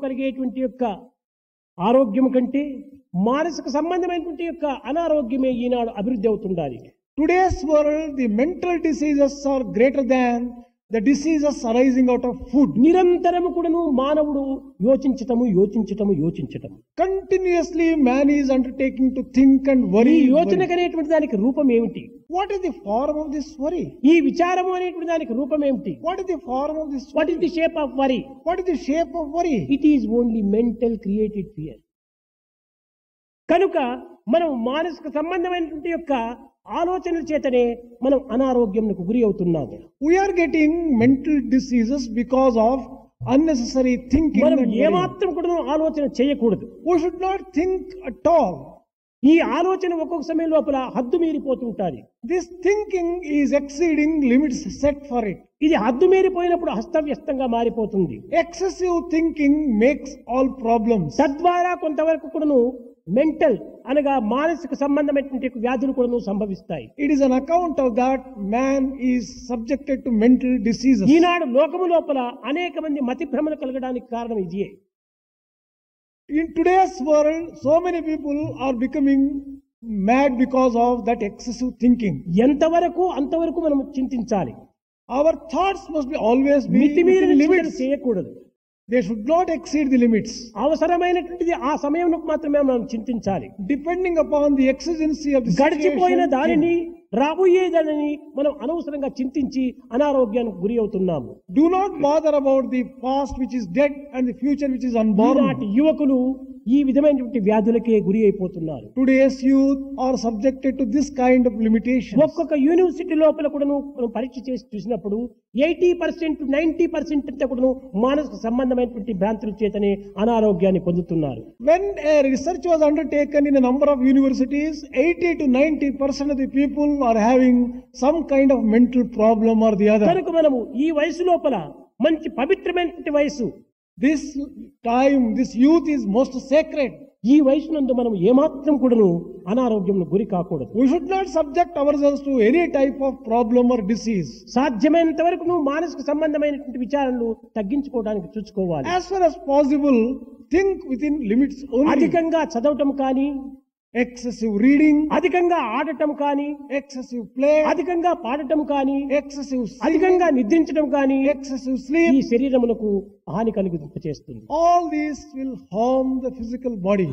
కలిగేటువంటి యొక్క ఆరోగ్యం కంటే మానసిక సంబంధమైనటువంటి యొక్క అనారోగ్యమే ఈనాడు అభివృద్ధి అవుతుండాలి. Today's world, the mental diseases are greater than the diseases arising out of food. నిరంతరము కూడాను మానవుడు యోచించటము. Continuously man is undertaking to think and ఈ worry. యోచన అనేటువంటి దానికి రూపం ఏమిటి? What is the form of this worry? ఈ విచారము అనేటువంటి దానికి రూపం ఏమిటి? What is the form of this what worry? Is the shape of worry? What is the shape of worry? It is only mental created fear. కనుక మనం మానసిక సంబంధమైనటువంటి యొక్క ఆలోచనల చేతనే మనం అనారోగ్యంకు గురి అవుతున్నాము. We are getting mental diseases because of unnecessary thinking. మనం and worrying. ఏమాత్రం కూడా ఆలోచన చేయకూడదు. We should not think at all. ఈ ఆలోచన ఒక్కొక్క సమయం లోపల హద్దు మీరిపోతుంటాది. This thinking is exceeding limits set for it. ఇది హద్దు మీరిపోయినప్పుడు హస్తవ్యస్తంగా మారిపోతుంది. Excessive thinking makes all problems. తద్వారా కొంతవరకు కూడాను మెంటల్ అనగా మానసిక సంబంధమైనటువంటి వ్యాధులు కూడాను సంభవిస్తాయి. It is an account of that man is subjected to mental diseases. ఈనాడు లోకము లోపల అనేక మంది మతి భ్రమలు కలగడానికి కారణం ఇదే. In today's world, so many people are becoming mad because of that excessive thinking. ఎంతవరకు అంతవరకు మనం చింతించాలి. Our thoughts must be always be మితిమీరిన within చింతన limits. చేయకూడదు. They should not exceed the limits. అవసరమైనటువంటిది ఆ సమయంలో మాత్రమే మనం చింతించాలి. Depending upon the exigency of the గడిచిపోయిన situation. దానిని రాబోయేదానిని మనం అనవసరంగా చింతించి అనారోగ్యానికి గురి అవుతున్నాము. Do not bother about the past which is dead and the future which is unborn. ఈనాటి యువకులు ఈ విధమైనటువంటి వ్యాధులకే గురి అయిపోతున్నారు. Today's youth are subjected to this kind of limitations. ఒక్కొక్క యూనివర్సిటీ లోపల కూడాను మనం పరీక్ష చేసి చూసినప్పుడు 80% 90% అంతా కూడాను మానసిక సంబంధమైనటువంటి భ్రాంతుల చేతనే అనారోగ్యాన్ని పొందుతున్నారు. When a research was undertaken in a number of universities, 80 to 90% of the people are having some kind of mental problem or the other. కనుక మనము ఈ వయసు లోపల మంచి పవిత్రమైనటువంటి వయసు. This time, this youth is most sacred. ఈ వయసు నందు మనం ఏమాత్రం కూడాను అనారోగ్యంలో గురి కాకూడదు. We should not subject ourselves to any type of problem or disease. సాధ్యమైనంత వరకు నువ్వు మానసిక సంబంధమైనటువంటి విచారణలు తగ్గించుకోవడానికి చూసుకోవాలి. As far as possible, think within limits only. అధికంగా చదవటం కానీ, Excessive reading, అధికంగా ఆడటం కానీ, excessive play, అధికంగా పాడటం కానీ, excessive singing, అధికంగా నిద్రించడం కానీ excessive ఈ sleep, శరీరమునకు హాని కలిగింపచేస్తుంది. all these will harm the physical body.